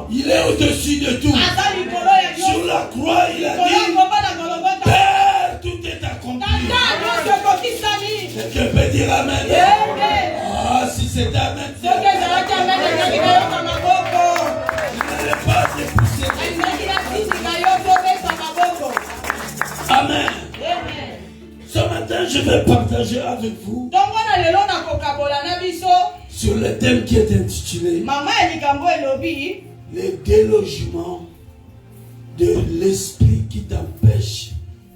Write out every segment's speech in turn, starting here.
Il est au-dessus de tout. Sur la croix, il a dit, Père, tout est accompli. Quelqu'un peut dire Amen. Ah, si c'est Amen, je n'allais pas dépousser. Amen. Ce matin, je vais partager avec vous sur le thème qui est intitulé le délogement de l'esprit qui t'empêche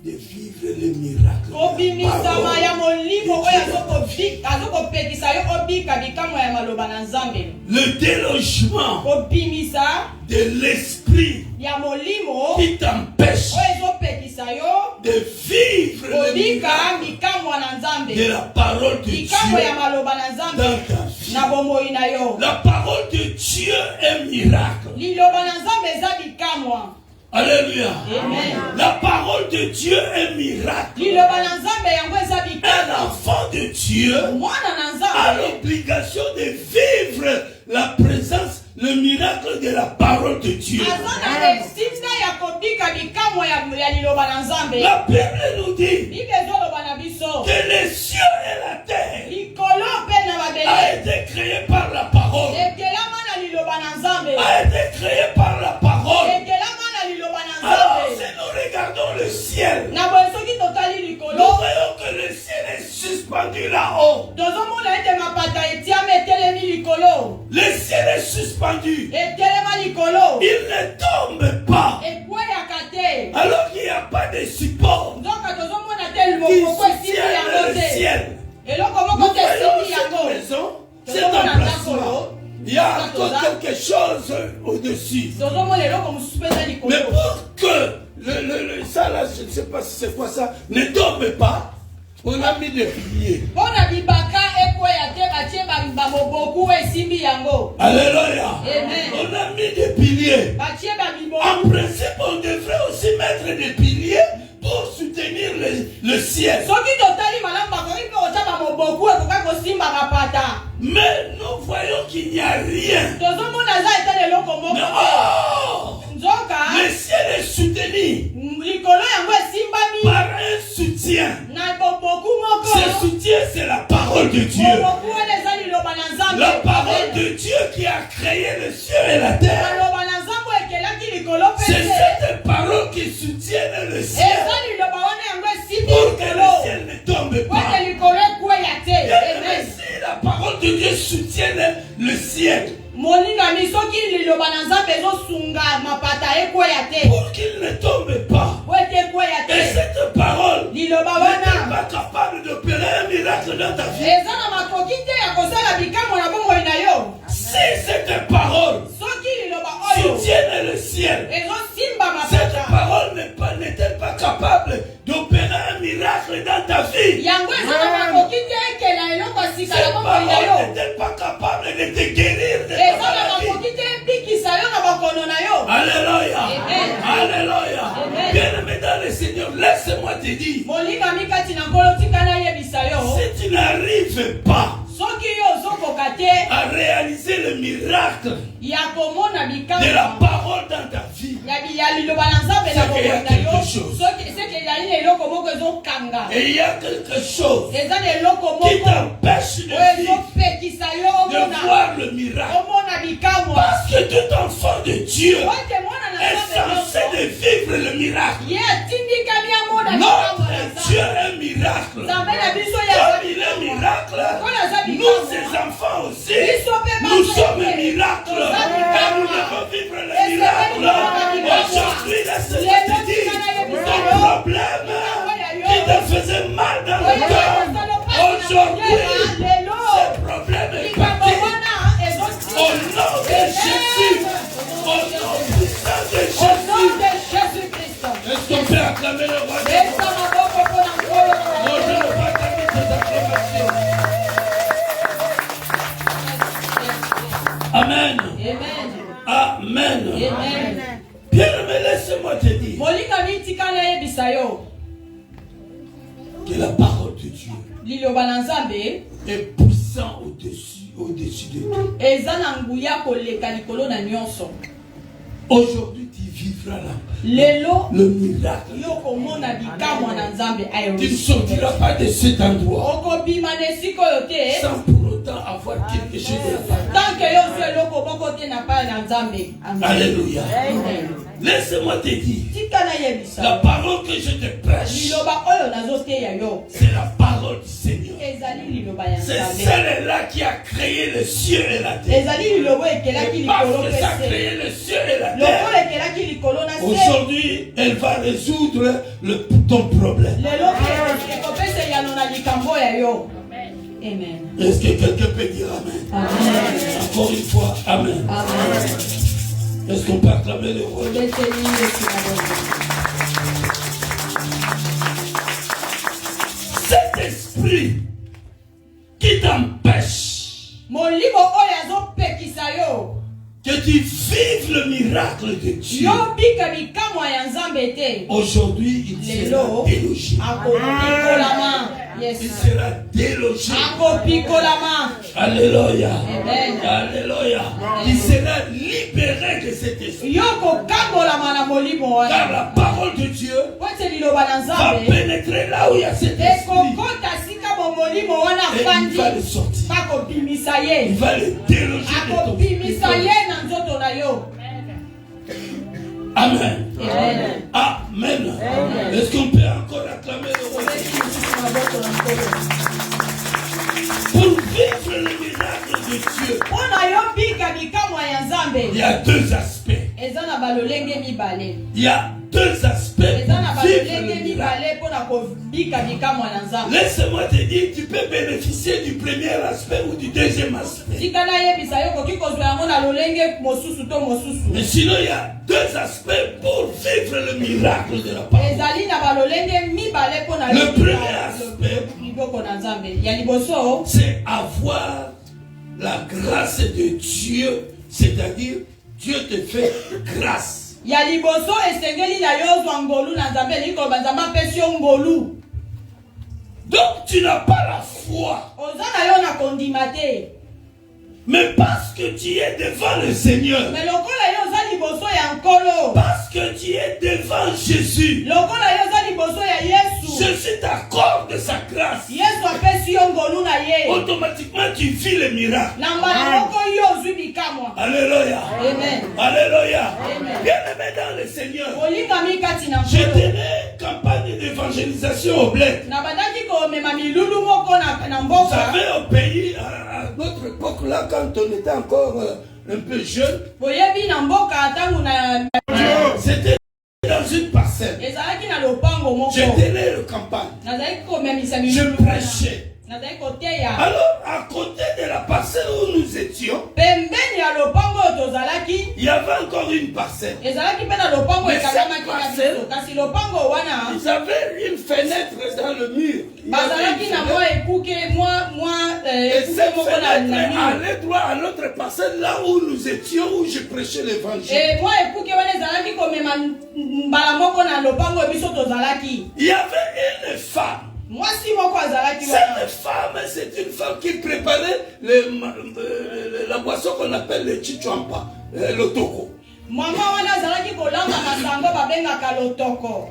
de vivre les miracles. Le délogement de l'esprit qui t'empêche de vivre les miracles de la parole de Dieu dans ta vie. La parole de Dieu est miracle. Alléluia. Amen. La parole de Dieu est miracle. Un enfant de Dieu a l'obligation de vivre la présence, le miracle de la parole de Dieu. La Bible nous dit que les cieux et la terre a été créé par la parole. A été créé par la parole. Alors, si nous regardons le ciel, nous voyons que le ciel est suspendu là-haut. Le ciel est suspendu. Il ne tombe pas. Alors qu'il n'y a pas de support qui soutient le ciel. Nous voyons cette maison, cet emplacement. Il y a encore quelque chose au-dessus. Mais pour que ça là, je ne sais pas si c'est quoi ça, ne tombe pas, on a mis des piliers. Alléluia. On a mis des piliers. En principe, on devrait aussi mettre des piliers pour soutenir le ciel. Mais nous voyons qu'il n'y a rien. Mais le ciel est soutenu par un soutien. Ce soutien, c'est la parole de Dieu. La parole de Dieu qui a créé le ciel et la terre. C'est cette parole qui soutient le ciel pour que le ciel ne tombe pas. Et si la parole de Dieu soutient le ciel, pour qu'il ne tombe pas. Et cette parole n'est pas capable d'opérer un miracle dans ta vie. Si cette parole soutient le ciel, cette parole n'est-elle pas capable d'opérer un miracle dans ta vie? Cette parole n'est-elle pas capable de te guérir de ta maladie? Alléluia. Alléluia. Bien-aimé dans le Seigneur, laisse-moi te dire, si tu n'arrives pas à réaliser le miracle de la parole dans ta vie, c'est qu'il y a quelque chose. Et il y a quelque chose qui t'empêche de voir le miracle. Parce que tout enfant de Dieu est censé de vivre le miracle. Notre Dieu est un miracle. Comme il est miracle, nous, ses enfants aussi, nous sommes un miracle. Et nous devons vivre le miracle. Aujourd'hui, laisse-moi te dire, ton problème qui te faisait mal dans le cœur, aujourd'hui, ce problème est parti. Au nom de Jésus, au nom puissant de Jésus. Est-ce qu'on peut acclamer le roi de non, je ne veux pas gagner tes acclamations. Amen. Amen. Bien-aimé, laisse-moi te dire que la parole de Dieu est puissante au-dessus de tout. Aujourd'hui, tu vivras là. Le miracle. Tu ne sortiras pas de cet endroit sans pour autant avoir quelque chose de la part. Alléluia. Laisse-moi te dire, la parole que je te prêche, c'est la parole du Seigneur. C'est celle-là qui a créé le ciel et la terre. Et parce que ça a créé le ciel et la terre, aujourd'hui, elle va résoudre ton problème. Amen. Est-ce que quelqu'un peut dire Amen? Amen. Encore une fois, Amen. Amen. Est-ce qu'on peut acclamer le roi? Cet esprit qui t'empêche que tu vives le miracle de Dieu, aujourd'hui il sera délogé. Il sera délogé. Alléluia. Alléluia. Il sera libéré de cet esprit. Car la parole de Dieu va pénétrer là où il y a cet esprit. Et il va le sortir. Il va le déloger de ton esprit. Amen. Amen. Amen. Est-ce qu'on peut encore acclamer le roi? Pour vivre le miracle de Dieu, il y a deux aspects. Il y a deux aspects pour vivre le miracle. Laisse-moi te dire, tu peux bénéficier du premier aspect ou du deuxième aspect. Mais sinon, il y a deux aspects pour vivre le miracle de la parole. Le premier aspect, c'est avoir la grâce de Dieu, c'est-à-dire Dieu te fait grâce. Donc tu n'as pas la foi. Mais parce que tu es devant le Seigneur, parce que tu es devant Jésus, Jésus t'accorde sa grâce. Automatiquement tu vis le miracle. Alléluia. Amen. Alléluia. Bien-aimé dans le Seigneur, je tenais campagne d'évangélisation au bled. Vous savez, au pays, à notre époque là, quand on était encore un peu jeune, c'était dans une parcelle. Je tenais le campagne. Je prêchais. Alors, à côté de la parcelle où nous étions, il y avait encore une parcelle. Mais cette parcelle, ils avaient une fenêtre dans le mur. Et cette fenêtre allait droit à l'autre parcelle, là où nous étions, où je prêchais l'évangile. Il y avait une femme. Cette femme, c'est une femme qui préparait la boisson qu'on appelle le chichuampa, le toko.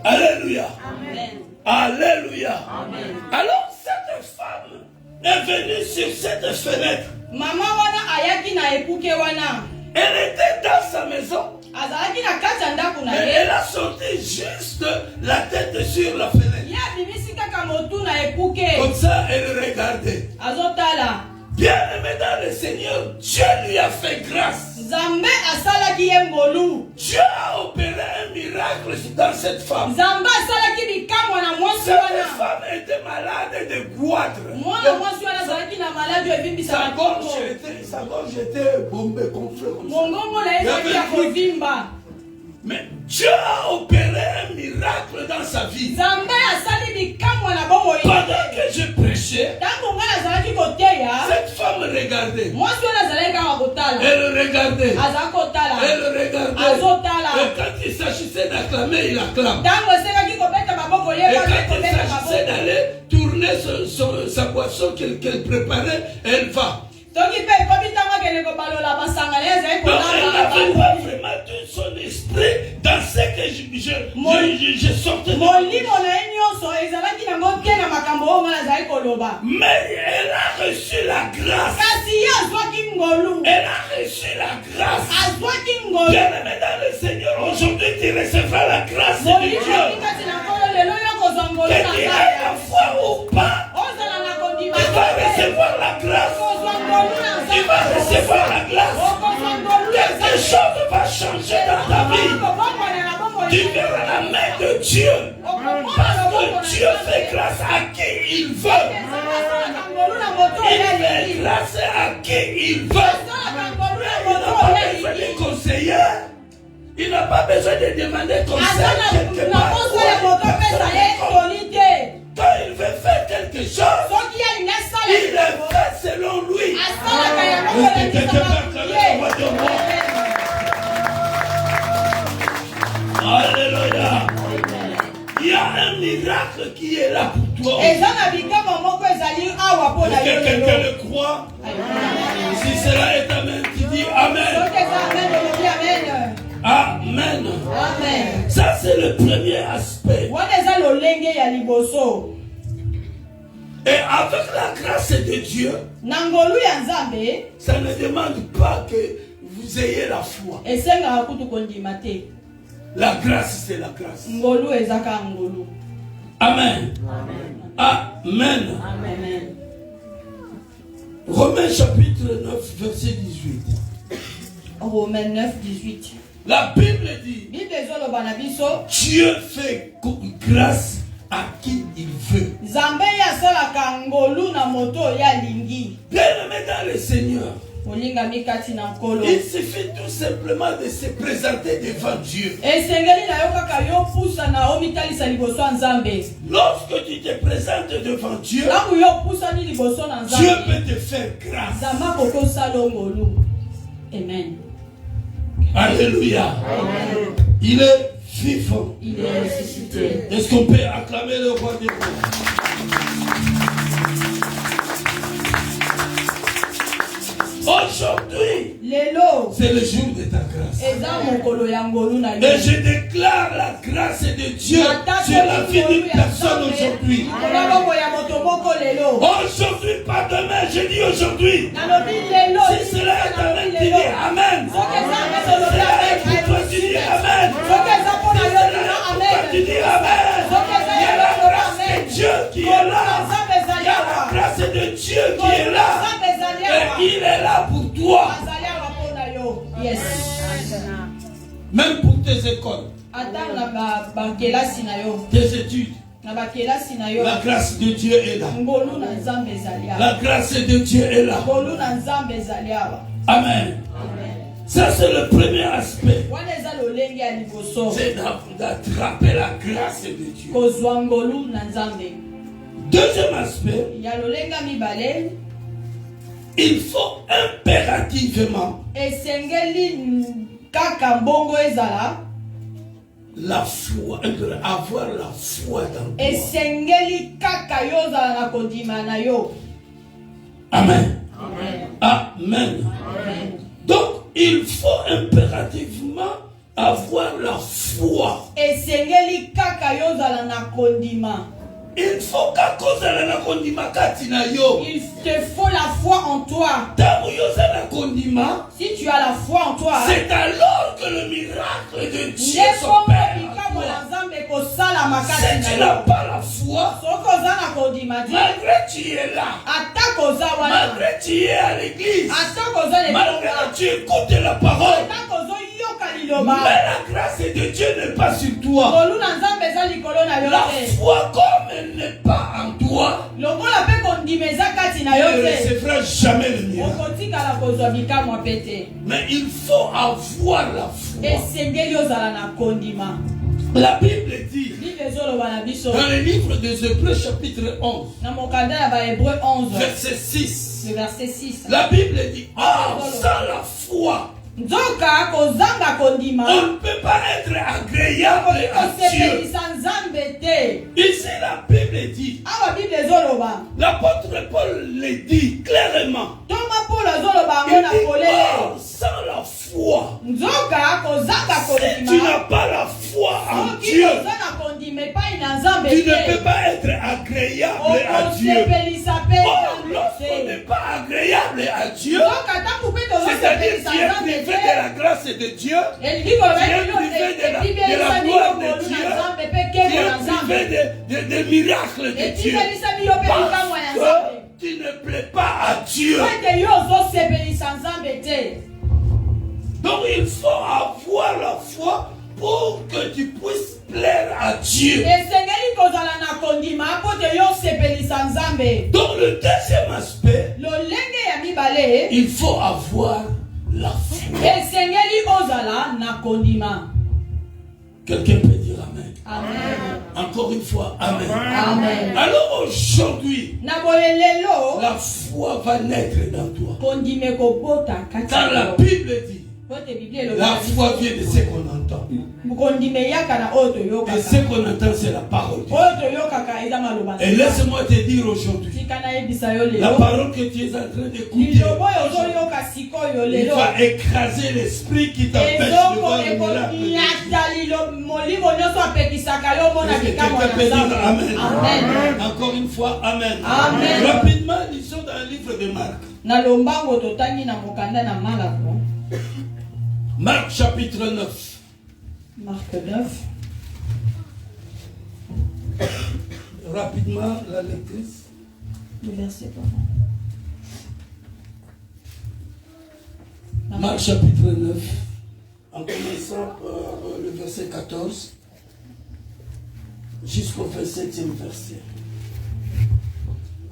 Alléluia. Amen. Alléluia. Amen. Alors cette femme est venue sur cette fenêtre. Elle était dans sa maison. Elle a sorti juste la tête sur la fenêtre. Comme ça, elle regardait. Bien-aimé dans le Seigneur, Dieu lui a fait grâce. Dieu a opéré un miracle dans cette femme. Cette femme était malade de goitre. Sa gorge était bombée, gonflée comme ça. Mais Dieu a opéré un miracle dans sa vie. Pendant que je prêchais, cette femme regardait. Elle regardait. Elle regardait. Et quand il s'agissait d'acclamer, il acclame. Et quand il s'agissait d'aller tourner sa boisson qu'elle préparait, elle va. Donc elle n'avait pas vraiment tout son esprit Mais elle a reçu la grâce. Elle a reçu la grâce. Bien-aimé dans le Seigneur, aujourd'hui tu recevras la grâce de Dieu. Que tu aies la foi ou pas, tu vas recevoir la grâce. Tu vas recevoir la grâce. Quelque chose va changer dans ta vie. Tu verras la main de Dieu. Parce que Dieu fait grâce à qui il veut. Il fait grâce à qui il veut. Il n'a pas besoin de conseiller. Il n'a pas besoin de demander conseil quelque part. Quand il veut faire quelque chose, il le fait selon lui. Alléluia. Il y a un miracle qui est là pour toi. Est-ce que quelqu'un le croit? Si cela est amen, tu dis amen. Amen. Amen. Ça c'est le premier aspect. Et avec la grâce de Dieu, ça ne demande pas que vous ayez la foi. La grâce, c'est la grâce. Amen. Amen. Amen. Romains chapitre 9, verset 18. Romains 9, 18. La Bible dit, Dieu fait grâce à qui il veut. Bien-aimé dans le Seigneur, il suffit tout simplement de se présenter devant Dieu. Lorsque tu te présentes devant Dieu, Dieu peut te faire grâce. Amen. Alléluia. Amen. Il est vivant. Il est ressuscité. Est-ce qu'on peut acclamer le roi des rois? Aujourd'hui, c'est le jour de ta grâce. Et je déclare la grâce de Dieu sur la vie d'une personne aujourd'hui. Aujourd'hui, pas demain, je dis aujourd'hui. Si cela est amen, tu dis amen. Si cela est pour toi, tu dis amen. Si cela est pour toi, tu dis amen. Il y a la grâce de Dieu qui est là. Il y a la grâce de Dieu qui est là. Et il est là pour toi. Yes. Même pour tes écoles, tes études, la grâce de Dieu est là. La grâce de Dieu est là. Amen. Ça c'est le premier aspect. C'est d'attraper la grâce de Dieu. Deuxième aspect, il faut impérativement la foi, avoir la foi dans toi. Amen. Amen. Donc, il faut impérativement avoir la foi. Il faut qu'à cause de la condiment, il te faut la foi en toi. Si tu as la foi en toi, c'est alors que le miracle de Dieu s'opère. Si tu n'as pas la foi, malgré que tu es là, malgré que tu es à l'église, malgré que tu écoutes la parole, mais la grâce de Dieu n'est pas sur toi. La foi, comme elle n'est pas en toi, ne recevra jamais le miracle. Mais il faut avoir la foi. La Bible dit dans le livre des Hébreux chapitre 11, verset 6, la Bible dit, sans la foi, on ne peut pas être agréable à Dieu. Ici la Bible dit, l'apôtre Paul le dit clairement, il dit, sans la foi, si tu n'as pas la foi en Dieu, Tu ne peux pas être agréable à Dieu. Or, lorsqu'on n'est pas agréable à Dieu, c'est-à-dire tu es privé de la grâce de Dieu, tu es privé de la gloire de Dieu, tu es privé des miracles de Dieu. Parce que tu ne plais pas à Dieu. Donc il faut avoir la foi pour que tu puisses plaire à Dieu. Donc le deuxième aspect, il faut avoir la foi. Quelqu'un peut dire Amen. Amen. Encore une fois, Amen. Amen. Alors aujourd'hui, la foi va naître dans toi. Car la Bible dit, la foi vient de ce qu'on entend. Et ce qu'on entend, c'est la parole de Dieu. Et laisse-moi te dire aujourd'hui, la parole que tu es en train d'écouter, il va écraser l'esprit qui t'empêche de voir le miracle. Amen. Encore une fois, Amen. Amen. Rapidement, lisons dans le livre de Marc. Marc chapitre 9. Marc 9. Rapidement, la lectrice. Le verset Marc chapitre 9. En commençant par le verset 14 jusqu'au 27e verset.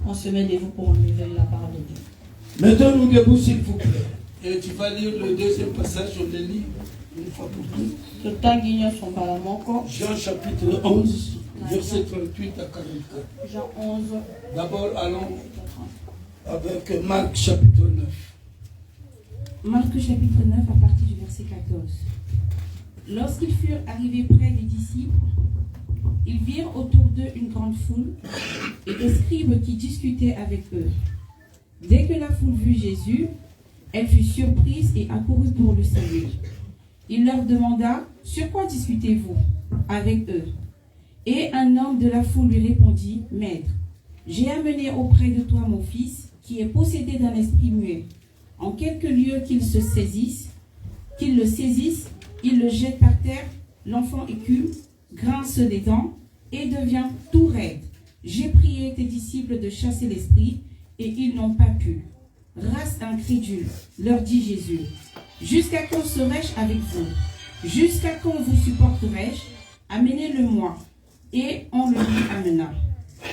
On se met debout pour enlever la parole de Dieu. Mettons-nous debout s'il vous plaît. Et tu vas lire le deuxième passage, on le lit une fois pour toutes. Jean chapitre 11, verset 38 à 44. Jean 11. D'abord, allons avec Marc chapitre 9. Marc chapitre 9 à partir du verset 14. Lorsqu'ils furent arrivés près des disciples, ils virent autour d'eux une grande foule et des scribes qui discutaient avec eux. Dès que la foule vit Jésus, elle fut surprise et accourut pour le saluer. Il leur demanda, « Sur quoi discutez-vous avec eux ?» Et un homme de la foule lui répondit, « Maître, j'ai amené auprès de toi mon fils, qui est possédé d'un esprit muet. En quelque lieu qu'il le saisisse, il le jette par terre, l'enfant écume, grince des dents et devient tout raide. J'ai prié tes disciples de chasser l'esprit, et ils n'ont pas pu. » Race incrédule, leur dit Jésus, jusqu'à quand serai-je avec vous? Jusqu'à quand vous supporterai-je? Amenez-le-moi. Et on le lui amena.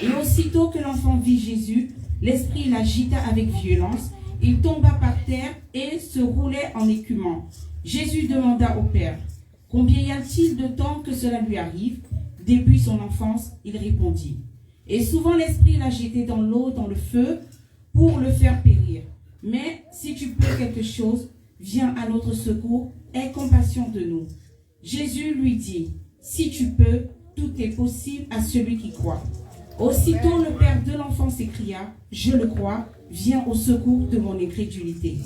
Et aussitôt que l'enfant vit Jésus, l'esprit l'agita avec violence, il tomba par terre et se roulait en écumant. Jésus demanda au Père, « Combien y a-t-il de temps que cela lui arrive? » Depuis son enfance, il répondit. Et souvent l'esprit l'a jeté dans l'eau, dans le feu, pour le faire périr. Mais si tu peux quelque chose, viens à notre secours, aie compassion de nous. Jésus lui dit, si tu peux, tout est possible à celui qui croit. Aussitôt le père de l'enfant s'écria, je le crois, viens au secours de mon incrédulité.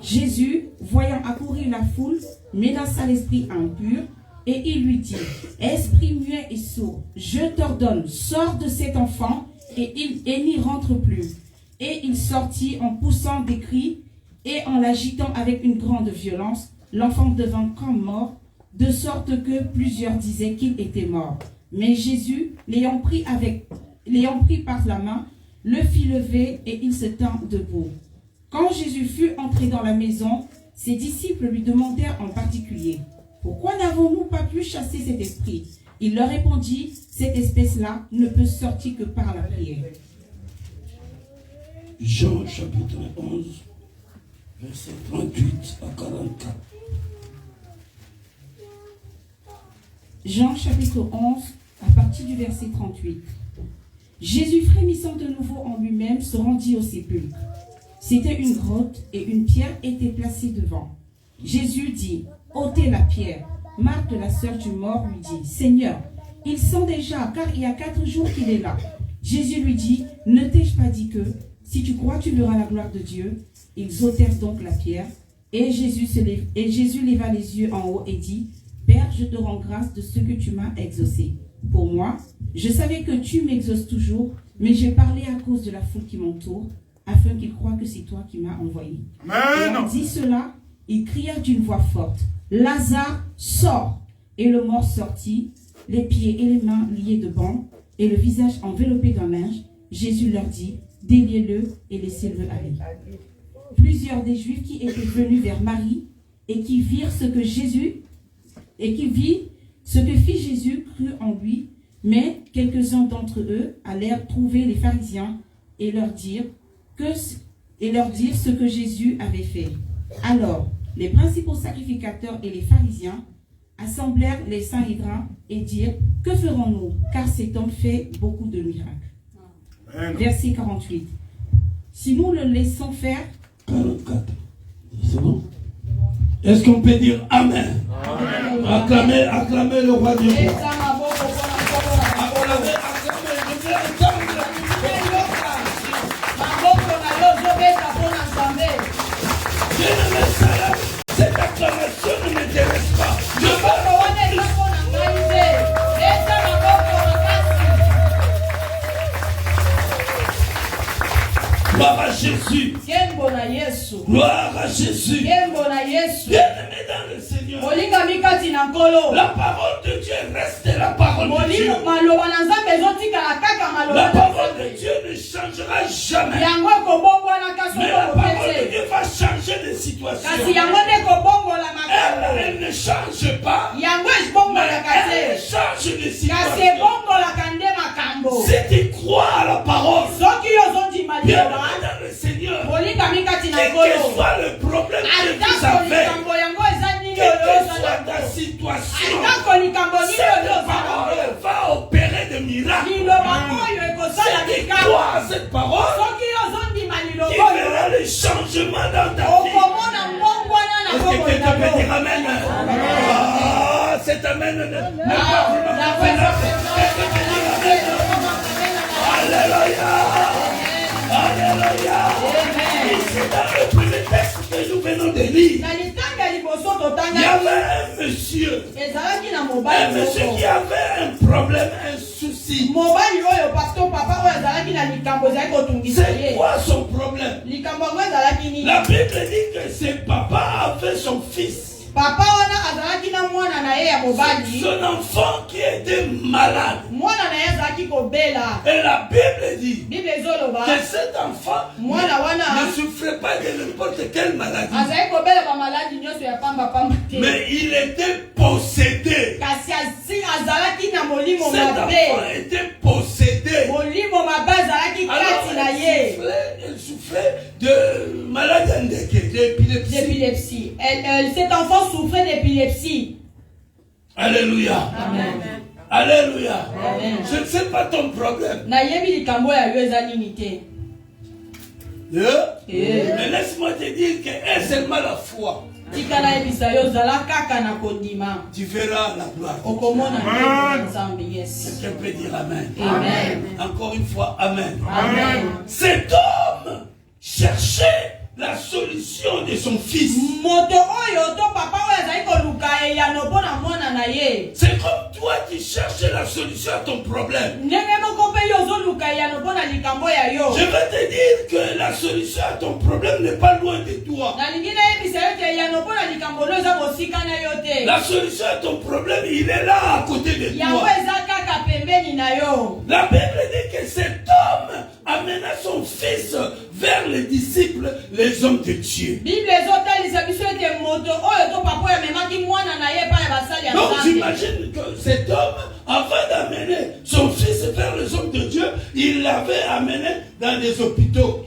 Jésus, voyant accourir la foule, menaça l'esprit impur, et il lui dit, esprit muet et sourd, je t'ordonne, sors de cet enfant, et n'y rentre plus. Et il sortit en poussant des cris et en l'agitant avec une grande violence. L'enfant devint comme mort, de sorte que plusieurs disaient qu'il était mort. Mais Jésus, l'ayant pris par la main, le fit lever et il se tint debout. Quand Jésus fut entré dans la maison, ses disciples lui demandèrent en particulier, « Pourquoi n'avons-nous pas pu chasser cet esprit ?» Il leur répondit, « Cette espèce-là ne peut sortir que par la prière. » Jean chapitre 11, verset 38 à 44. Jean chapitre 11, à partir du verset 38. Jésus, frémissant de nouveau en lui-même, se rendit au sépulcre. C'était une grotte et une pierre était placée devant. Jésus dit, ôtez la pierre. Marthe, la sœur du mort, lui dit, Seigneur, il sent déjà, car il y a 4 jours qu'il est là. Jésus lui dit, ne t'ai-je pas dit que, si tu crois, tu verras la gloire de Dieu. Ils ôtèrent donc la pierre, et Jésus leva les yeux en haut et dit, Père, je te rends grâce de ce que tu m'as exaucé. pour moi. Je savais que tu m'exauces toujours, mais j'ai parlé à cause de la foule qui m'entoure, afin qu'ils croient que c'est toi qui m'as envoyé. Et en dit cela, il cria d'une voix forte, Lazare, sors! Et le mort sortit, les pieds et les mains liés de bandes, et le visage enveloppé d'un linge. Jésus leur dit, déliez-le et laissez-le aller. Plusieurs des Juifs qui étaient venus vers Marie et qui virent ce que fit Jésus crurent en lui, mais quelques-uns d'entre eux allèrent trouver les pharisiens et leur dire ce que Jésus avait fait. Alors, les principaux sacrificateurs et les pharisiens assemblèrent les Sanhédrins et dirent, que ferons-nous? Car cet homme fait beaucoup de miracles. Verset 48. Si nous le laissons faire... 44. C'est bon? Est-ce qu'on peut dire Amen? Amen. Acclamez le roi du roi. Cette acclamation ne m'intéresse pas. Je veux gloire à Jésus. Gloire à Jésus. Bien-aimé dans le Seigneur. La parole de Dieu reste la parole de Dieu. La parole de Dieu ne changera jamais. Mais la parole de Dieu va changer de situation. Elle ne change pas. Mais elle change de situation. Si tu crois à la parole, bien dans le Seigneur, quel que soit le problème que vous avez, quelle que soit ta situation, cette parole va opérer des miracles. Si tu crois à cette parole, tu verras le changement dans ta vie. Est-ce que quelqu'un peut dire Amen? Ah, cet Amen ne Alléluia. Alléluia. C'est dans le premier texte que nous venons de lire. Il y avait un monsieur qui avait un problème, un souci. C'est quoi son problème? La Bible dit que ses papas avaient son fils. Son enfant qui était malade. Et la Bible dit que cet enfant ne souffrait pas de n'importe quelle maladie. Mais il était possédé. Cet enfant était possédé. Alors il souffrait de maladie d'épilepsie. Cet enfant souffrait d'épilepsie. Alléluia. Amen. Alléluia. Amen. Je ne sais pas ton problème. Mais laisse-moi te dire que est seulement la foi. Tu verras la gloire. Quelqu'un peut dire Amen. Amen. Encore une fois, Amen. Amen. Cet homme cherchait la solution de son fils. C'est comme toi qui cherches la solution à ton problème. Je vais te dire que la solution à ton problème n'est pas loin de toi. La solution à ton problème, il est là à côté de toi. La Bible dit que cet homme amena son fils vers les disciples, les hommes de Dieu. Donc j'imagine que cet homme, avant d'amener son fils vers les hommes de Dieu, il l'avait amené dans des hôpitaux.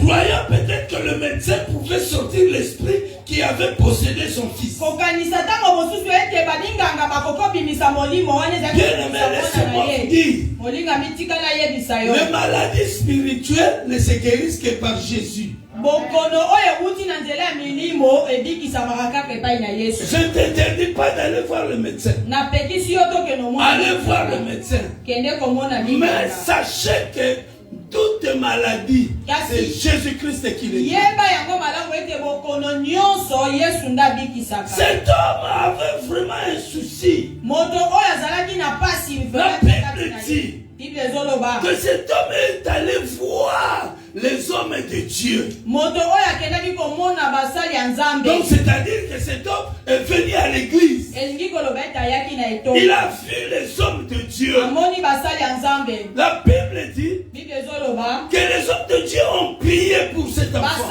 Croyant peut-être que le médecin pouvait sortir l'esprit qui avait possédé son fils. Bien-aimé, laissez-moi vous dire, les maladies spirituelles ne se guérissent que par Jésus. Je ne t'interdis pas d'aller voir le médecin. Allez voir le médecin. Mais sachez que toute maladie, c'est Jésus-Christ qui les guérit. Cet homme avait vraiment un souci. La Bible dit que cet homme est allé voir les hommes de Dieu. Donc c'est-à-dire que cet homme est venu à l'église. Il a vu les hommes de Dieu. La Bible dit que les hommes de Dieu ont prié pour cet enfant.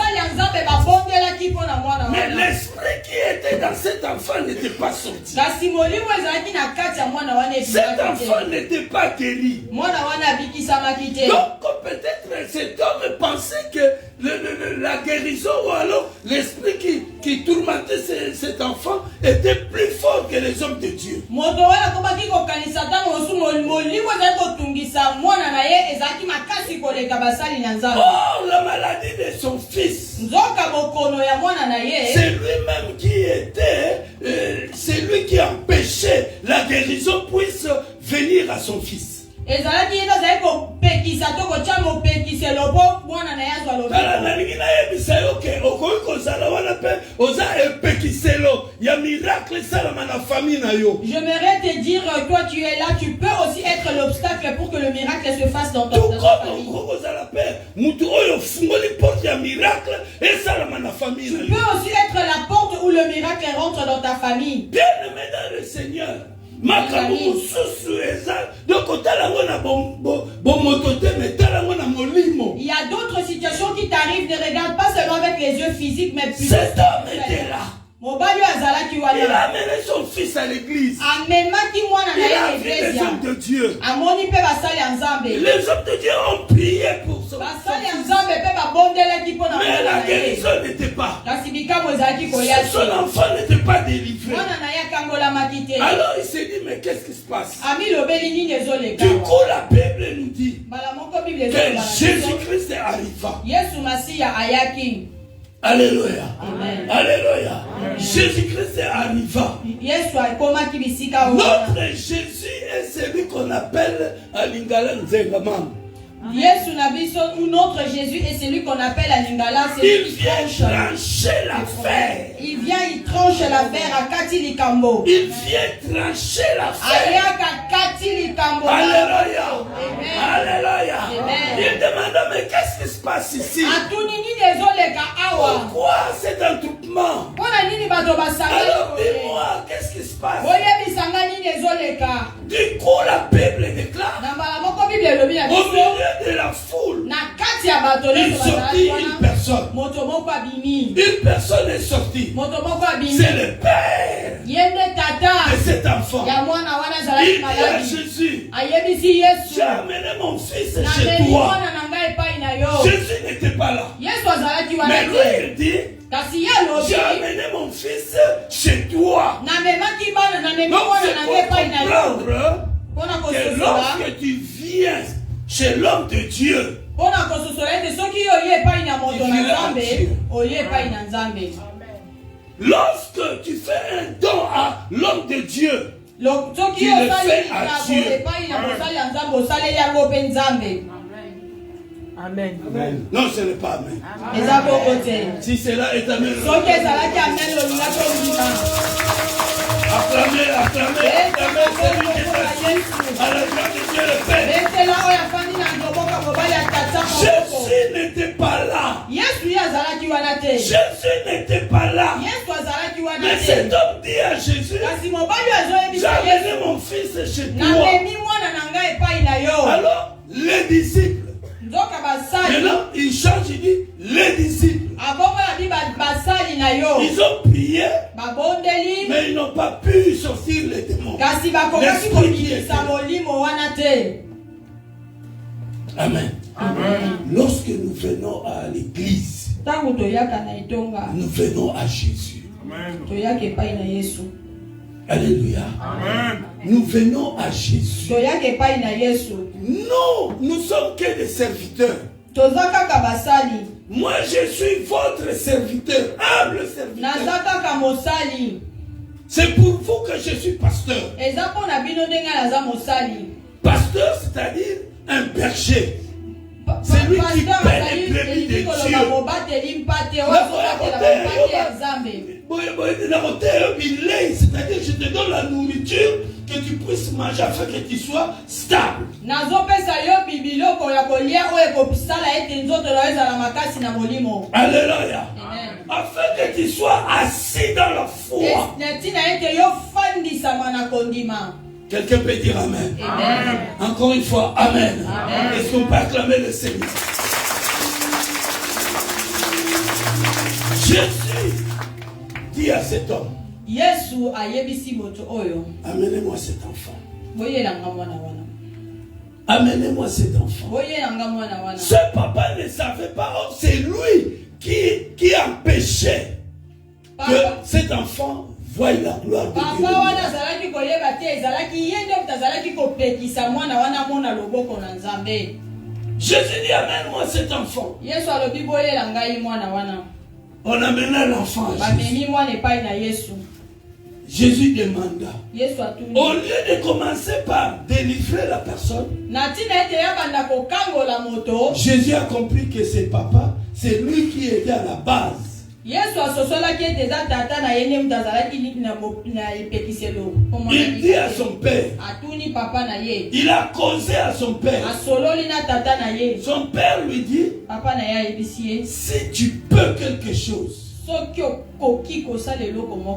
Mais l'esprit qui était dans cet enfant n'était pas sorti. Cet enfant n'était pas guéri. Donc peut-être cet homme pensait que la guérison ou alors l'esprit qui tourmentait cet enfant était plus fort que les hommes de Dieu. Oh, la maladie de son fils, c'est lui-même qui était, c'est lui qui empêchait la guérison puisse venir à son fils. J'aimerais te dire, toi tu es là, tu peux aussi être l'obstacle pour que le miracle se fasse dans ta famille. Tu peux aussi être la porte où le miracle rentre dans ta famille. Bien aimé dans le Seigneur. Il y a d'autres situations qui t'arrivent, ne regarde pas seulement avec les yeux physiques, mais plus. Cet homme était là. Il a amené son fils à l'église. Il a vu les hommes de Dieu. Les hommes de Dieu ont prié pour son fils. Mais la guérison n'était pas. Son enfant n'était pas délivré. Alors il s'est dit, mais qu'est-ce qui se passe? Du coup la Bible nous dit que Jésus-Christ arriva. Alléluia. Amen. Alléluia. Jésus-Christ arriva. Notre Jésus est celui qu'on appelle à Lingala Nzengaman. Ou notre Jésus est celui qu'on appelle à Lingala. Il vient trancher l'affaire. Il vient, il tranche l'affaire à Kati Likambo. Il vient trancher l'affaire. Alléluia. Alléluia. Il demande, mais qu'est-ce qui se passe ici? Pourquoi cet attroupement? Alors dis-moi, qu'est-ce qui se passe? Du coup, la Bible déclare, au milieu de la foule, il sortit une personne. Une personne est sortie. C'est le père de cet enfant. Il dit à Jésus, j'ai amené mon fils chez toi. Jésus n'était pas là. Mais lui, il dit, j'ai amené mon fils chez toi. Donc c'est pour comprendre que lorsque tu viens chez l'homme de Dieu, lorsque tu fais un don à l'homme de Dieu, tu le fais à Dieu. Amen. Amen. Non, ce n'est pas Amen. Si cela est Amen, acclamez, acclamez, acclamez celui qui est assis à la gloire de Dieu le Père. Jésus n'était pas là. Jésus n'était pas là. Mais cet homme dit à Jésus, j'ai amené mon fils chez toi. Alors, les disciples, maintenant, il change, il dit, les disciples, ils ont prié, mais ils n'ont pas pu sortir les démons. Amen. Amen. Lorsque nous venons à l'église, nous venons à Jésus. Amen. Alléluia. Amen. Nous venons à Jésus. Non, nous sommes que des serviteurs. Moi, je suis votre serviteur, humble serviteur. C'est pour vous que je suis pasteur. Pasteur, c'est-à-dire un berger. C'est lui qui paie les brebis de Dieu. C'est-à-dire, je te donne la nourriture que tu puisses manger afin que tu sois stable. Alléluia. Afin que tu sois assis dans la foi. Quelqu'un peut dire Amen. Amen. Encore une fois, Amen. Amen. Est-ce qu'on peut acclamer le Seigneur? Jésus dit à cet homme, amenez-moi cet enfant. Amenez-moi cet enfant. Ce papa ne savait pas, c'est lui qui empêchait que cet enfant voie la gloire de Dieu. Jésus dit, amène-moi cet enfant. On amena l'enfant à Jésus. Jésus demanda, au lieu de commencer par délivrer la personne, Jésus a compris que c'est papa, c'est lui qui était à la base. Il dit à son père, il a causé à son père. Son père lui dit, si tu peux quelque chose,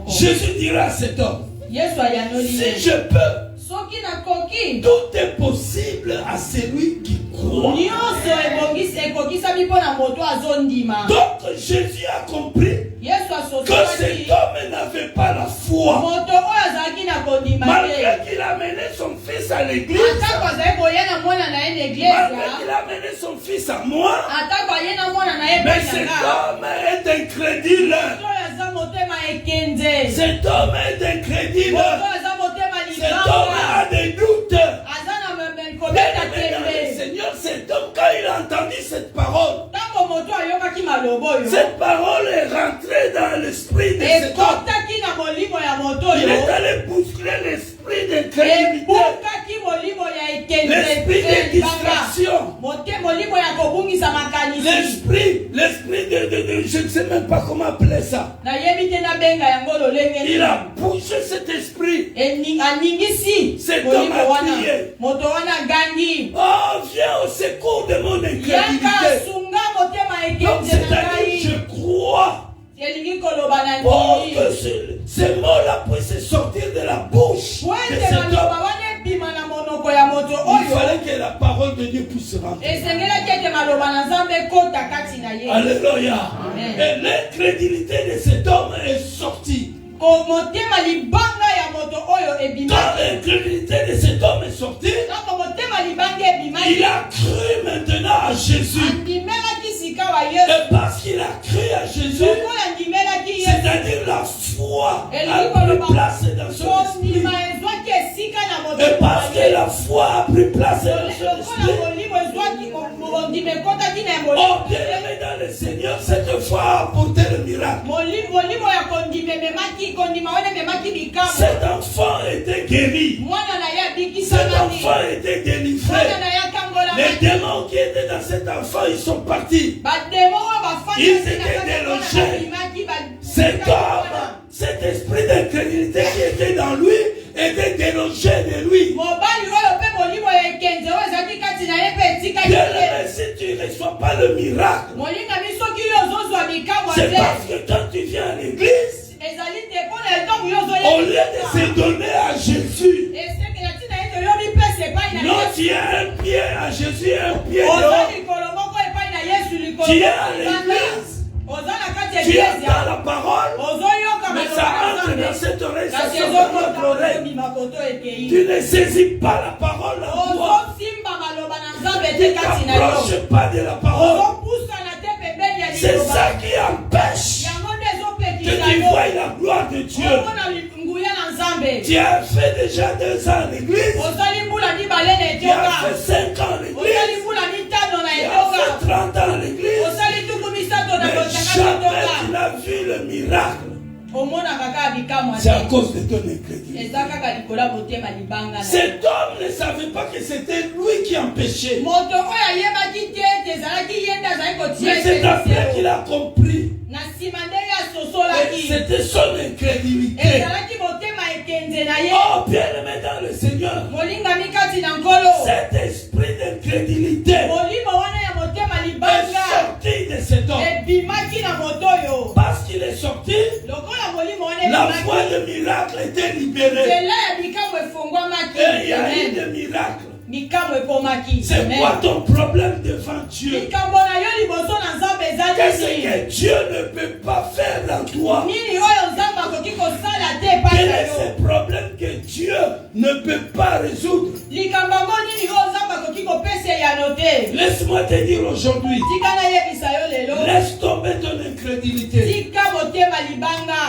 Jésus dira à cet homme, si je peux, tout est possible à celui qui croit. Donc Jésus a compris que cet homme n'avait pas la foi. Malgré qu'il a mené son fils à l'église, malgré qu'il a mené son fils à moi, mais cet homme est incrédule. Cet homme est incrédule. Cet homme a des doutes. Seigneur, cet homme, quand il a entendu cette parole, cette parole est rentrée dans l'esprit de cet homme. Il est allé bousculer l'esprit d'incrédulité, l'esprit de distraction, l'esprit de je ne sais même pas comment appeler ça. Il a poussé cet esprit. Cet homme a crié, oh, viens au secours de mon incrédulité. Donc c'est-à-dire, je crois pour que ces mots-là puissent sortir de la bouche de cet homme. Il fallait que la parole de Dieu puisse rentrer. Alléluia. Et l'incrédulité de cet homme est sortie. Quand l'incrédulité de cet homme est sortie, il a cru maintenant à Jésus. Et parce qu'il a cru à Jésus, c'est-à-dire la foi a pris place dans son esprit. Et parce que la foi a pris place dans son esprit, oh bien-aimé dans le Seigneur, cette foi a apporté le miracle. Cet enfant était guéri. Cet enfant était délivré. Les démons qui étaient dans cet enfant, ils sont partis. Ils étaient délogés. Cet homme, cet esprit d'incrédulité qui était dans lui, était délogé de lui. Bien-aimé, si tu ne reçois pas le miracle, c'est parce que quand tu viens à l'église, au lieu de se donner à Jésus, non, tu as un pied à Jésus et un pied dehors. Tu es à l'église, tu entends la parole, mais ça entre dans cette oreille, ça sort dans l'autre oreille. Tu ne saisis pas la parole en toi. Tu ne t'approches pas de la parole. C'est ça qui empêche que tu vois la gloire de Dieu. Tu as fait déjà 2 ans à l'église. Tu as fait 5 ans à l'église. Tu as fait 30 ans à l'église. Mais jamais tu n'as vu le miracle. C'est à cause de ton incrédulité. Cet homme ne savait pas que c'était lui qui empêchait. Mais c'est après qu'il a compris. C'était son incrédulité. Oh, bien-aimé dans le Seigneur, cet esprit d'incrédulité est sorti de cet homme. Parce qu'il est sorti, la voie de miracle était libérée. Et il y a eu des miracles. C'est quoi ton problème devant Dieu? Qu'est-ce que Dieu ne peut pas faire dans toi? Quel est ce problème que Dieu ne peut pas résoudre? Laisse-moi te dire aujourd'hui, laisse tomber ton incrédulité.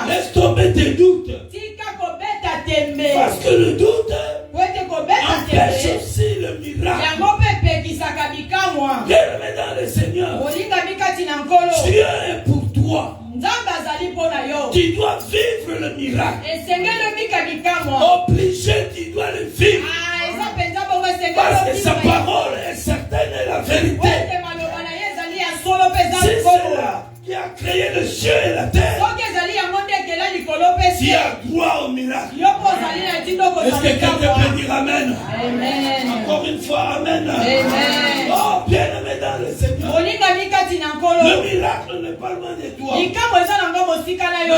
Laisse tomber tes doutes. Parce que le doute empêche aussi le miracle. Bien-aimé dans le Seigneur, Dieu est pour toi. Tu dois vivre le miracle. Obligé, tu dois le vivre. Parce que sa parole est certaine et la vérité. C'est cela qui a créé le ciel et la terre. Tu as droit au miracle. Est-ce que quelqu'un peut dire Amen? Amen. Encore une fois, Amen. Amen. Oh, bien-aimé dans le Seigneur. Le miracle n'est pas loin de toi. Le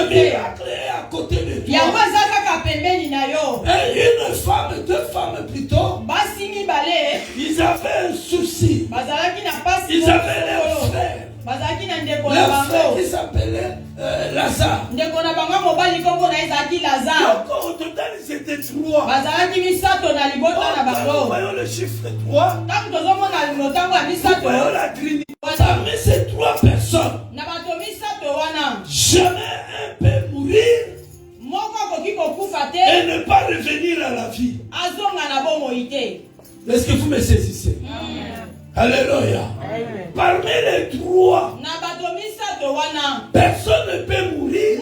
miracle est à côté de toi. Et une femme, deux femmes plutôt, ils avaient un souci. Ils avaient leur frère. Leur frère qui s'appelait Lazare. Donc au total ils étaient 3. Nous voyons le chiffre 3. Nous voyons la Trinité. Parmi ces 3 personnes, jamais un peut mourir et ne pas revenir à la vie. Est-ce que vous me saisissez? Alléluia. Parmi les 3, personne ne peut mourir et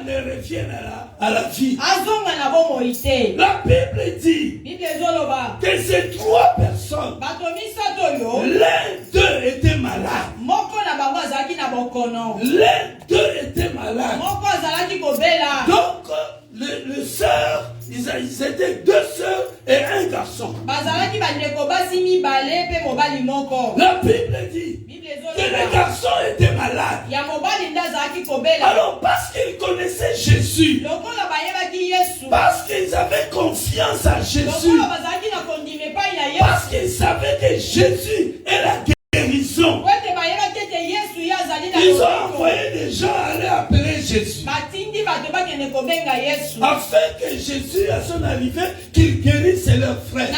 ne revienne à la vie. La Bible dit que ces 3 personnes, l'un d'eux était malade. L'un d'eux était malade. Donc, le sœur, ils étaient 2 sœurs et un garçon. La Bible dit que le garçon était malade. Alors, parce qu'ils connaissaient Jésus, parce qu'ils avaient confiance à Jésus, parce qu'ils savaient que Jésus est la guérison, ils ont envoyé des gens aller appeler Jésus. Afin que Jésus, à son arrivée, qu'il guérisse leurs frères.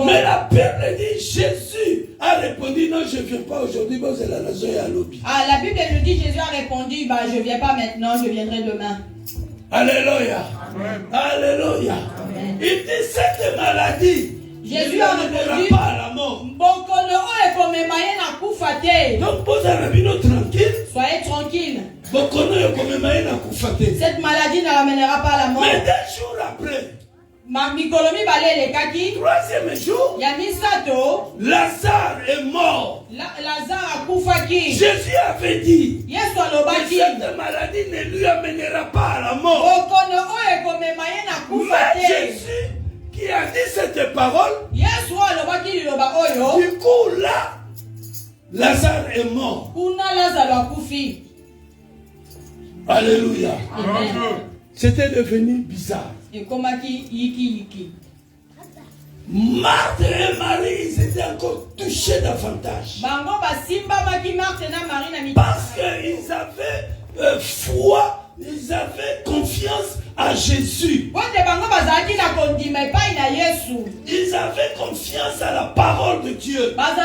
Mais la Bible dit, Jésus a répondu, non, je ne viens pas aujourd'hui, mais c'est la raison et à l'objet. La Bible nous dit, Jésus a répondu, je ne viens pas maintenant, je viendrai demain. Alléluia. Alléluia. Il dit, cette maladie, Jésus a répondu, pas à la mort. Donc, vous avez tranquille. Soyez tranquille. Cette maladie ne l'amènera pas à la mort. Mais 2 jours après, 3e jour, Lazare est mort. Jésus avait dit que cette maladie ne lui amènera pas à la mort. Mais Jésus qui a dit cette parole, du coup là, Lazare est mort. Alléluia. C'était devenu bizarre. Marthe et Marie, ils étaient encore touchés davantage. Parce qu'ils avaient foi, ils avaient confiance à Jésus. Ils avaient confiance à la parole de Dieu. À la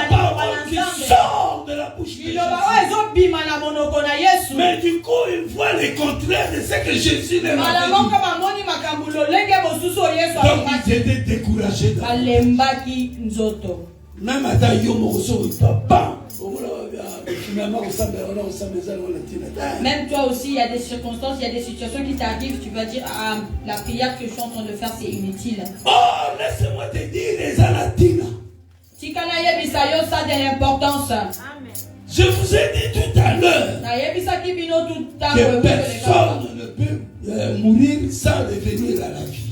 parole qui sort de la bouche de Jésus. Mais du coup, ils voient le contraire de ce que Jésus leur avait dit. Donc ils étaient découragés. Même à Taïo Moroso, papa. Même toi aussi, il y a des circonstances, il y a des situations qui t'arrivent, tu vas dire, ah, la prière que je suis en train de faire, c'est inutile. Oh, laisse-moi te dire, les Alatina. Ça a de l'importance. Je vous ai dit tout à l'heure que personne ne peut mourir sans revenir à la vie.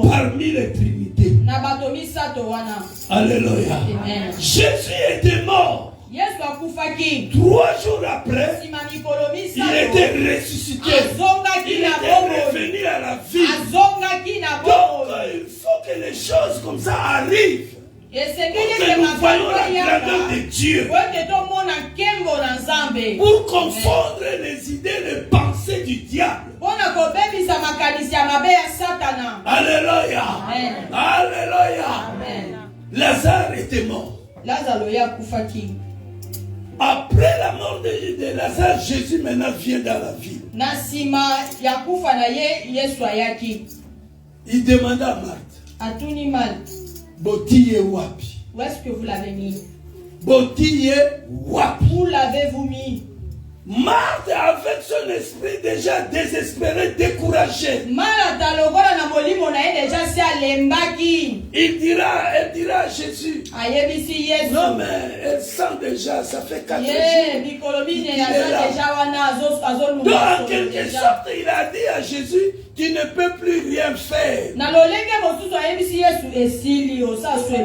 Parmi les trinités. Alléluia. Jésus était mort. 3 jours après, il était ressuscité. Il était revenu à la vie. Donc, il faut que les choses comme ça arrivent. Pour que nous voyons la grandeur de Dieu. Pour confondre les idées, les pensées du diable. Alléluia. Alléluia. Lazare était mort. Après la mort de Lazare, Jésus maintenant vient dans la ville. Il demanda à Marthe. Botiye wapi. Où est-ce que vous l'avez mis? Botiye wapi. Où l'avez-vous mis? Marthe, avec son esprit déjà désespéré, découragé. Elle dira à Jésus. Non mais elle sent déjà, ça fait 4 jours. Il est là. Donc en quelque sorte, il a dit à Jésus, tu ne peux plus rien faire.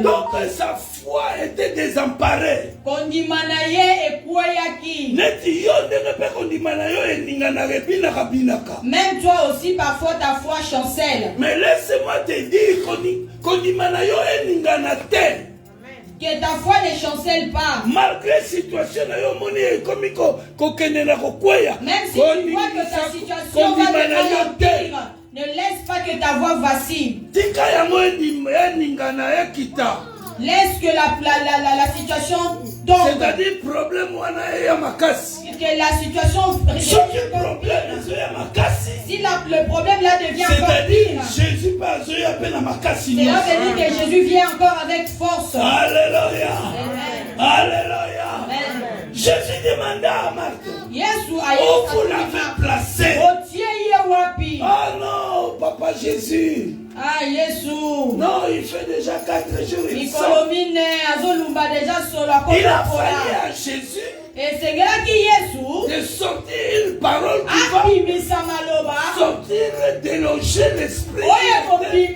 Donc sa foi était désemparée. Même toi aussi, parfois ta foi chancelle. Mais laisse-moi te dire que ta foi ne chancelle pas. Malgré la situation, même si tu vois que ta situation va devenir, ne laisse pas que ta voix vacille. Laisse que la situation tombe. C'est-à-dire problème que la situation si le problème là devient encore pire, Jésus pas cela veut dire que Jésus vient encore avec force. Alléluia. Amen. Alléluia. Amen. Jésus demanda à Marthe, où vous l'avez placé? Ah non, Papa Jésus. Ah, Jésus. Non, il fait déjà 4 jours. Il a fallu à Jésus de sortir une parole qui va sortir, déloger l'esprit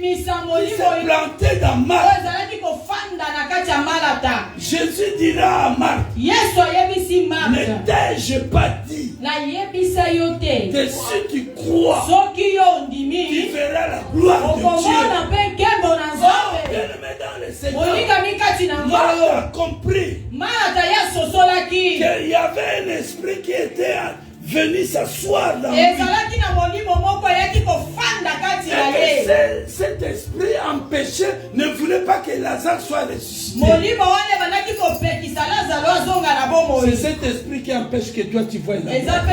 qui s'est planté dans Marthe. Jésus dira à Marthe, ne t'ai-je pas dit que si tu crois, tu verras la gloire de Dieu. Bien-aimé dans le Seigneur, Marthe a compris qu'il y avait un esprit qui était venu s'asseoir dans lui. Et cet esprit empêché ne voulait pas que Lazare soit ressuscité. C'est cet esprit qui empêche que toi tu vois Lazare.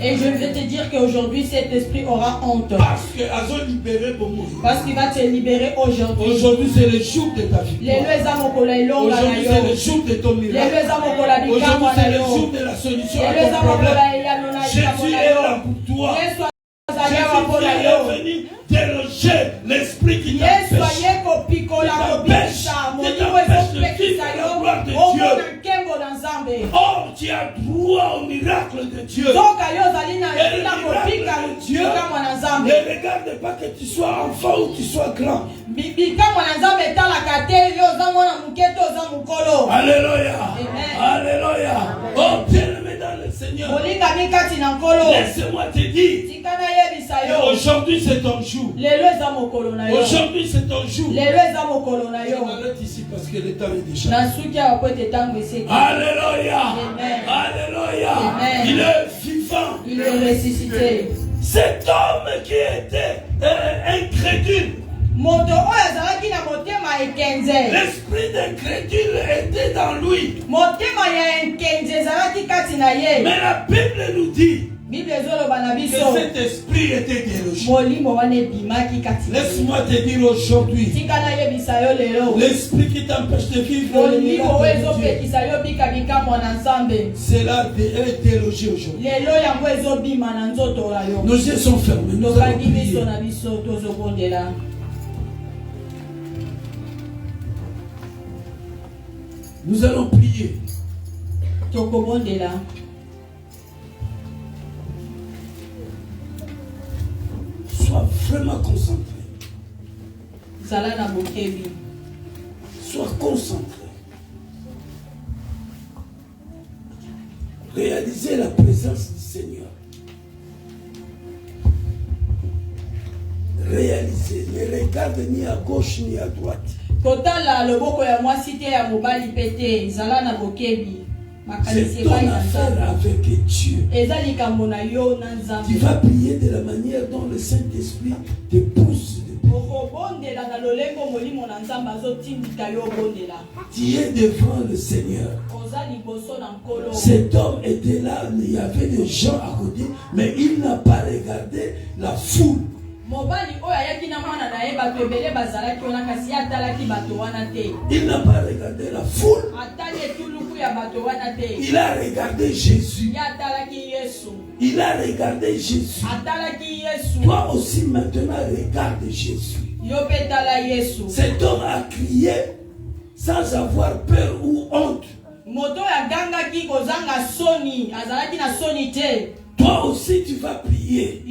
Et je vais te dire qu'aujourd'hui cet esprit aura honte. Parce qu'il va te libérer aujourd'hui. Aujourd'hui c'est le jour de ta victoire. Aujourd'hui c'est le jour de ton miracle. Aujourd'hui c'est le jour de la solution à ton problème. Jésus est là pour toi. Jésus est venu déloger l'esprit qui t'empêche de vivre la gloire de Dieu. Oh, tu as droit au miracle de Dieu. Et le miracle de Dieu ne regarde pas que tu sois enfant ou tu sois grand. Alléluia. Alléluia. Oh, bien-aimé dans le Seigneur, laisse-moi te dire, aujourd'hui c'est ton jour. Aujourd'hui c'est ton jour. Je m'arrête ici parce que le temps est déjà. Alléluia. Alléluia. Il est vivant. Il est ressuscité. Cet homme qui était incrédule. L'esprit d'incrédule était dans lui. Mais la Bible nous dit Que cet esprit était délogé. Laisse-moi te dire aujourd'hui, l'esprit qui t'empêche de vivre le miracle de Dieu, cela est délogé aujourd'hui. Nos yeux sont fermés. Nous allons prier. Sois vraiment concentré. Sois concentré. Réalisez la présence du Seigneur. Réalisez. Ne regarde ni à gauche ni à droite. C'est ton affaire avec Dieu. Tu vas prier de la manière dont le Saint-Esprit te pousse. Tu es devant le Seigneur. Cet homme était là, il y avait des gens à côté, mais il n'a pas regardé la foule. Il n'a pas regardé la foule. Il a regardé Jésus. Il a regardé Jésus. Toi aussi maintenant regarde Jésus. Cet homme a crié sans avoir peur ou honte. Toi aussi tu vas prier.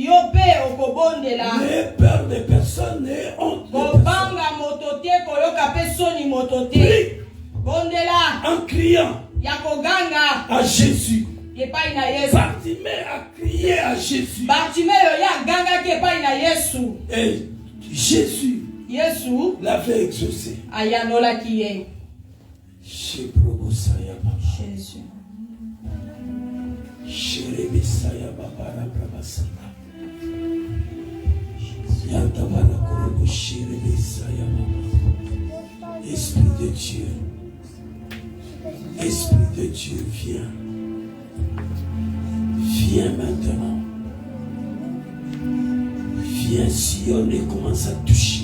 N'aie peur de personne, n'aie honte de personne. Prie en criant à Jésus. Bartimée a crié à Jésus. Et Jésus l'avait exaucé. Jésus. Esprit de Dieu. Esprit de Dieu, viens. Viens maintenant. Viens, Sion, et commence à toucher.